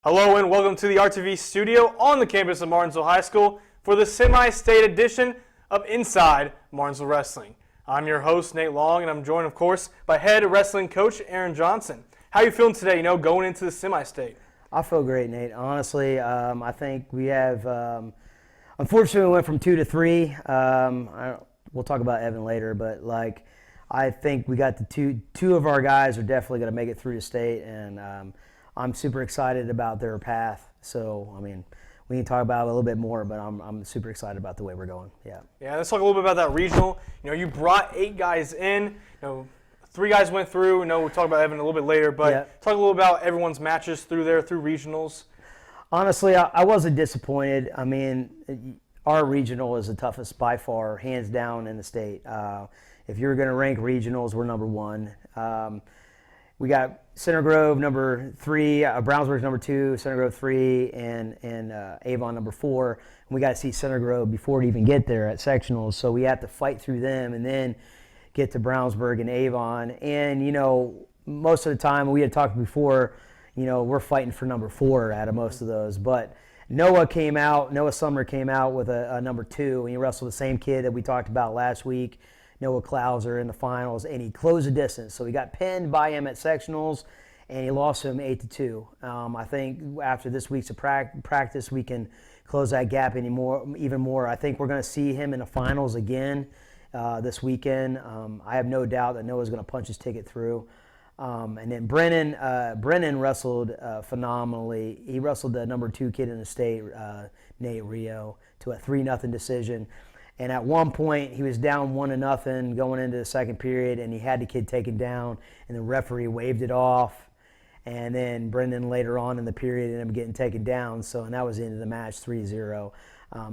Hello and welcome to the RTV studio on the campus of Martinsville High School for the semi-state edition of Inside Martinsville Wrestling. I'm your host, Nate Long, and I'm joined, of course, by head wrestling coach Aaron Johnson. How are you feeling today, going into the semi-state? I feel great, Nate. Honestly, I think we have, unfortunately, we went from 2 to 3. We'll talk about Evan later, but I think we got the two of our guys are definitely going to make it through the state, and I'm super excited about their path. So, we can talk about it a little bit more, but I'm super excited about the way we're going. Yeah, let's talk a little bit about that regional. You brought 8 guys in. 3 guys went through. We'll talk about Evan a little bit later, but talk a little about everyone's matches through regionals. Honestly, I wasn't disappointed. Our regional is the toughest by far, hands down, in the state. If you're going to rank regionals, we're number 1. We got Center Grove number 3, Brownsburg's number 2, Center Grove 3, and Avon number 4. And we got to see Center Grove before we even get there at sectionals, so we have to fight through them and then get to Brownsburg and Avon. And most of the time, we had talked before, we're fighting for number 4 out of most of those. But Noah Sumner came out with a number 2, and he wrestled the same kid that we talked about last week, Noah Klauser, in the finals, and he closed the distance. So he got pinned by him at sectionals, and he lost him 8-2. I think after this week's of practice, we can close that gap even more. I think we're going to see him in the finals again this weekend. I have no doubt that Noah's going to punch his ticket through. And then Brennan wrestled phenomenally. He wrestled the number 2 kid in the state, Nate Rio, to a 3-0 decision. And at one point, he was down 1-0 going into the second period, and he had the kid taken down, and the referee waved it off. And then Brendan later on in the period ended up getting taken down. And that was the end of the match, 3-0.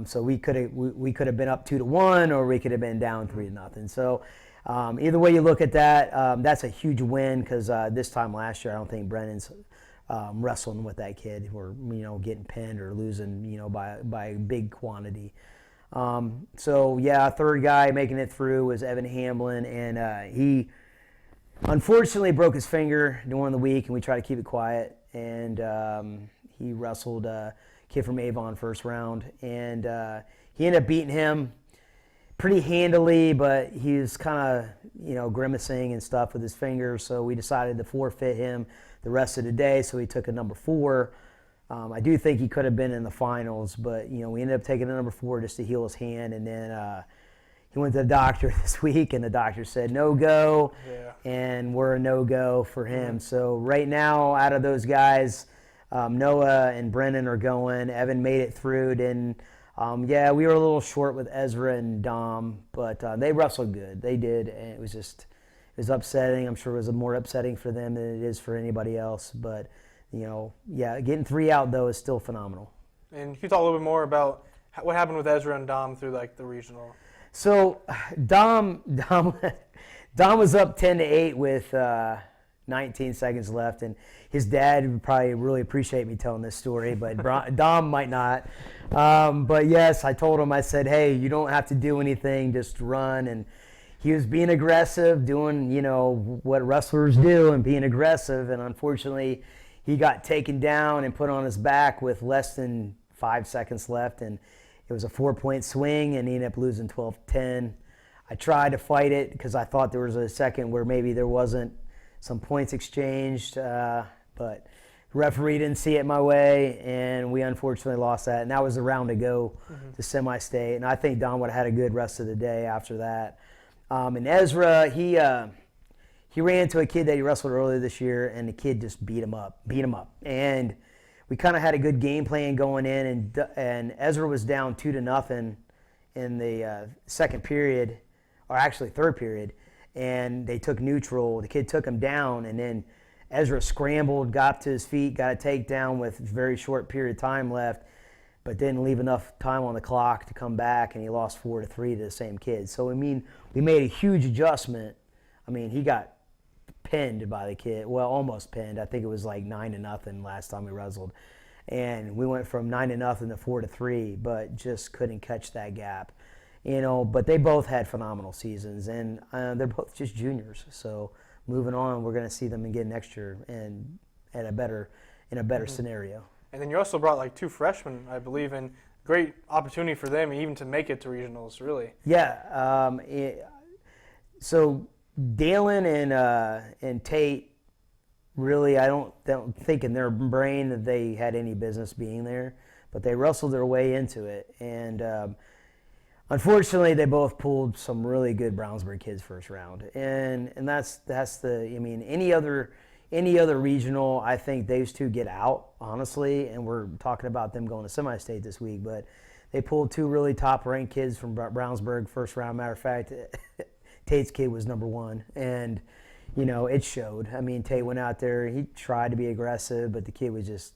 So we could have been up 2-1, or we could have been down 3-0. So either way you look at that, that's a huge win, because this time last year I don't think Brendan's wrestling with that kid, or getting pinned or losing by a big quantity. Third guy making it through was Evan Hamlin, and he unfortunately broke his finger during the week, and we tried to keep it quiet. And he wrestled a kid from Avon first round, and he ended up beating him pretty handily, but he was kind of grimacing and stuff with his finger, so we decided to forfeit him the rest of the day. So he took a number 4. I do think he could have been in the finals, but we ended up taking a number 4 just to heal his hand. And then he went to the doctor this week, and the doctor said no go, and we're a no go for him. So right now, out of those guys, Noah and Brennan are going. Evan made it through. Then we were a little short with Ezra and Dom, but they wrestled good. They did, and it was upsetting. I'm sure it was more upsetting for them than it is for anybody else, but. Getting 3 out, though, is still phenomenal. And can you talk a little bit more about what happened with Ezra and Dom through the regional? So Dom was up 10-8 with 19 seconds left, and his dad would probably really appreciate me telling this story, but Dom might not. But yes, I told him, I said, hey, you don't have to do anything, just run. And he was being aggressive, doing what wrestlers do and being aggressive, and unfortunately he got taken down and put on his back with less than 5 seconds left, and it was a 4-point swing, and he ended up losing 12-10. I tried to fight it because I thought there was a second where maybe there wasn't some points exchanged, but the referee didn't see it my way, and we unfortunately lost that. And that was the round to go to semi-state, and I think Don would have had a good rest of the day after that. And Ezra, he ran into a kid that he wrestled earlier this year, and the kid just beat him up. And we kind of had a good game plan going in, and Ezra was down 2-0 in the second period, or actually third period, and they took neutral. The kid took him down, and then Ezra scrambled, got up to his feet, got a takedown with a very short period of time left, but didn't leave enough time on the clock to come back, and he lost 4-3 to the same kid. So, we made a huge adjustment. He got pinned by the kid. Well, almost pinned. I think it was 9-0 last time we wrestled. And we went from 9-0 to 4-3, but just couldn't catch that gap. But they both had phenomenal seasons, and they're both just juniors. So moving on, we're going to see them again next year and in a better scenario. And then you also brought like 2 freshmen, I believe, and great opportunity for them even to make it to regionals, really. Yeah. So Dalen and Tate, really, I don't think in their brain that they had any business being there, but they wrestled their way into it. And unfortunately, they both pulled some really good Brownsburg kids first round. And that's the, I mean, any other regional, I think those 2 get out, honestly, and we're talking about them going to semi-state this week, but they pulled 2 really top-ranked kids from Brownsburg first round. Matter of fact, Tate's kid was number 1, and, you know, it showed. I mean, Tate went out there, he tried to be aggressive, but the kid was just,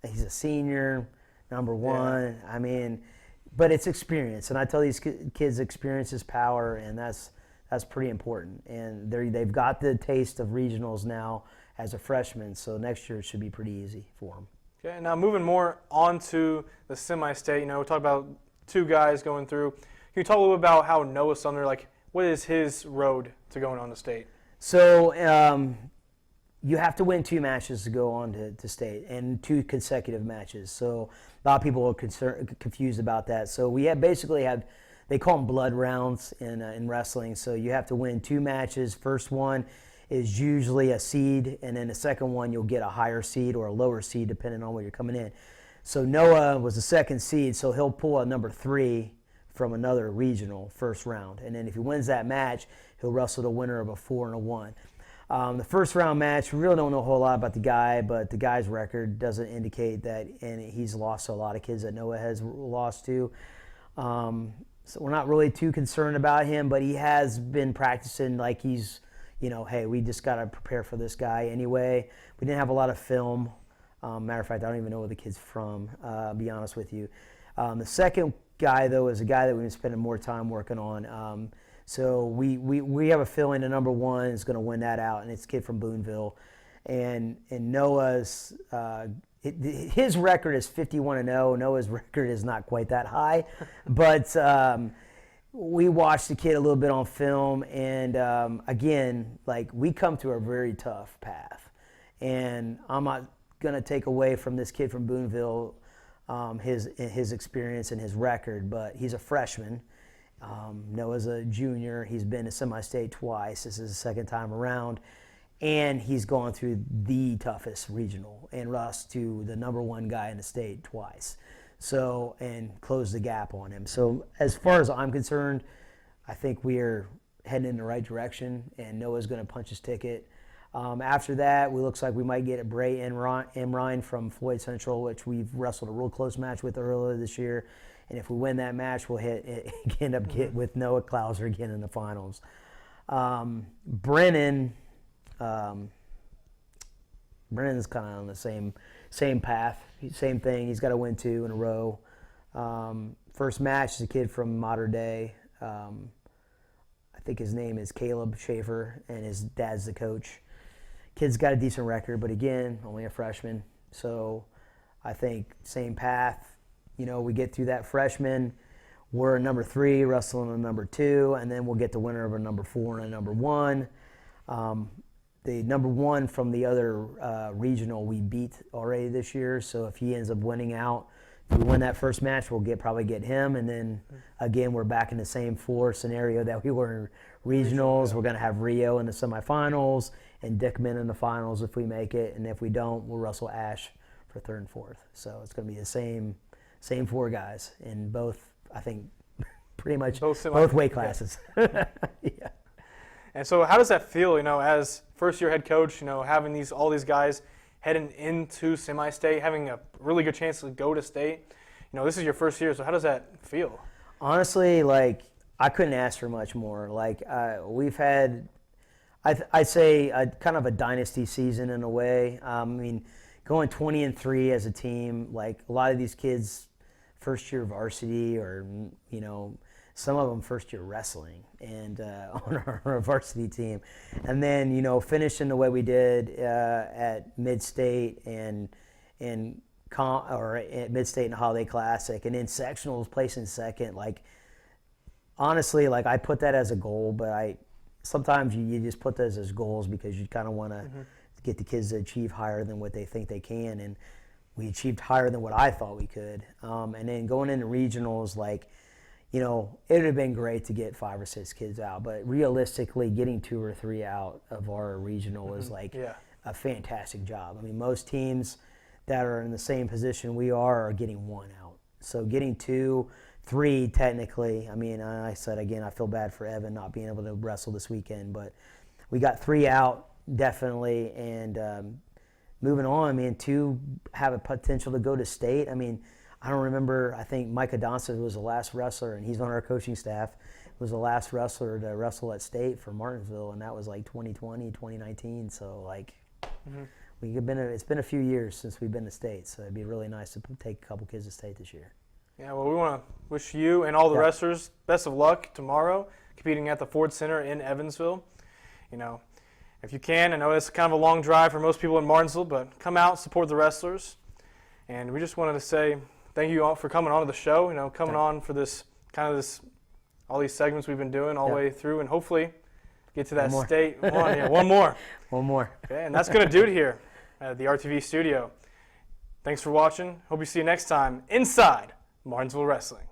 he's a senior, number 1. Yeah. I mean, but it's experience, and I tell these kids experience is power, and that's pretty important. And they've got the taste of regionals now as a freshman, so next year it should be pretty easy for them. Okay, now moving more on to the semi-state, you know, we talked about 2 guys going through. Can you talk a little about how Noah Sumner, like, what is his road to going on to state? So you have to win 2 matches to go on to state, and 2 consecutive matches. So a lot of people are confused about that. So we basically have, they call them blood rounds in wrestling. So you have to win 2 matches. First one is usually a seed, and then the second one you'll get a higher seed or a lower seed depending on where you're coming in. So Noah was the second seed, so he'll pull a number 3 from another regional first round. And then if he wins that match, he'll wrestle the winner of a 4 and a 1. The first round match, we really don't know a whole lot about the guy, but the guy's record doesn't indicate that, and he's lost to a lot of kids that Noah has lost to. So we're not really too concerned about him, but he has been practicing like he's, you know, hey, we just got to prepare for this guy anyway. We didn't have a lot of film. Matter of fact, I don't even know where the kid's from, to be honest with you. The second guy, though, is a guy that we've been spending more time working on. So we have a feeling the number 1 is going to win that out, and it's a kid from Boonville. And Noah's, his record is 51-0. Noah's record is not quite that high, but we watched the kid a little bit on film, and again, like, we come through a very tough path, and I'm not going to take away from this kid from Boonville his experience and his record, but he's a freshman. Noah's a junior. He's been to semi-state twice. This is the second time around, and he's gone through the toughest regional and lost to the number 1 guy in the state twice. So, and closed the gap on him. So as far as I'm concerned, I think we are heading in the right direction, and Noah's going to punch his ticket. After that, it looks like we might get a Bray Emrine from Floyd Central, which we've wrestled a real close match with earlier this year. And if we win that match, we'll end up with Noah Klauser again in the finals. Brennan's kind of on the same path, same thing. He's got to win 2 in a row. First match is a kid from Mater Dei. I think his name is Caleb Schaefer, and his dad's the coach. Kid's got a decent record, but again, only a freshman. So I think same path. You know, we get through that freshman. We're a number 3, wrestling a number 2, and then we'll get the winner of a number 4 and a number 1. The number 1 from the other regional we beat already this year, so if he ends up winning out, if we win that first match, we'll probably get him, and then again, we're back in the same 4 scenario that we were in regionals. We're going to have Rio in the semifinals and Dickman in the finals if we make it, and if we don't, we'll wrestle Ash for 3rd and 4th. So it's going to be the same 4 guys in both, I think, pretty much both weight classes. Yeah. And so how does that feel, you know, as first-year head coach, you know, having all these guys heading into semi-state, having a really good chance to go to state? You know, this is your first year, so how does that feel? Honestly, like, I couldn't ask for much more. Like, we've had, I'd say, kind of a dynasty season in a way. I mean, going 20-3 as a team, like, a lot of these kids, first-year varsity, or, you know, some of them first-year wrestling and on our varsity team. And then, you know, finishing the way we did at Mid-State and at Mid-State and Holiday Classic, and in sectionals, placing second. Like, honestly, like, I put that as a goal, but sometimes you just put those as goals because you kind of want to get the kids to achieve higher than what they think they can. And we achieved higher than what I thought we could. And then going into regionals, like, you know, it would have been great to get 5 or 6 kids out, but realistically, getting 2 or 3 out of our regional is like a fantastic job. I mean, most teams that are in the same position we are getting 1 out. So getting 2, 3 technically, I mean, I said again, I feel bad for Evan not being able to wrestle this weekend, but we got 3 out definitely, and moving on, I mean, 2 have a potential to go to state. I mean, I don't remember, I think Mike Adonson was the last wrestler, and he's on our coaching staff, was the last wrestler to wrestle at state for Martinsville, and that was like 2020, 2019. So, like, it's been a few years since we've been to state, so it'd be really nice to take a couple kids to state this year. Yeah, well, we want to wish you and all the wrestlers best of luck tomorrow, competing at the Ford Center in Evansville. You know, if you can, I know it's kind of a long drive for most people in Martinsville, but come out, support the wrestlers. And we just wanted to say thank you all for coming on to the show, you know, coming on for this all these segments we've been doing all the way through, and hopefully get to that state. One more. One more. Okay, and that's going to do it here at the RTV studio. Thanks for watching. Hope you see you next time inside Martinsville Wrestling.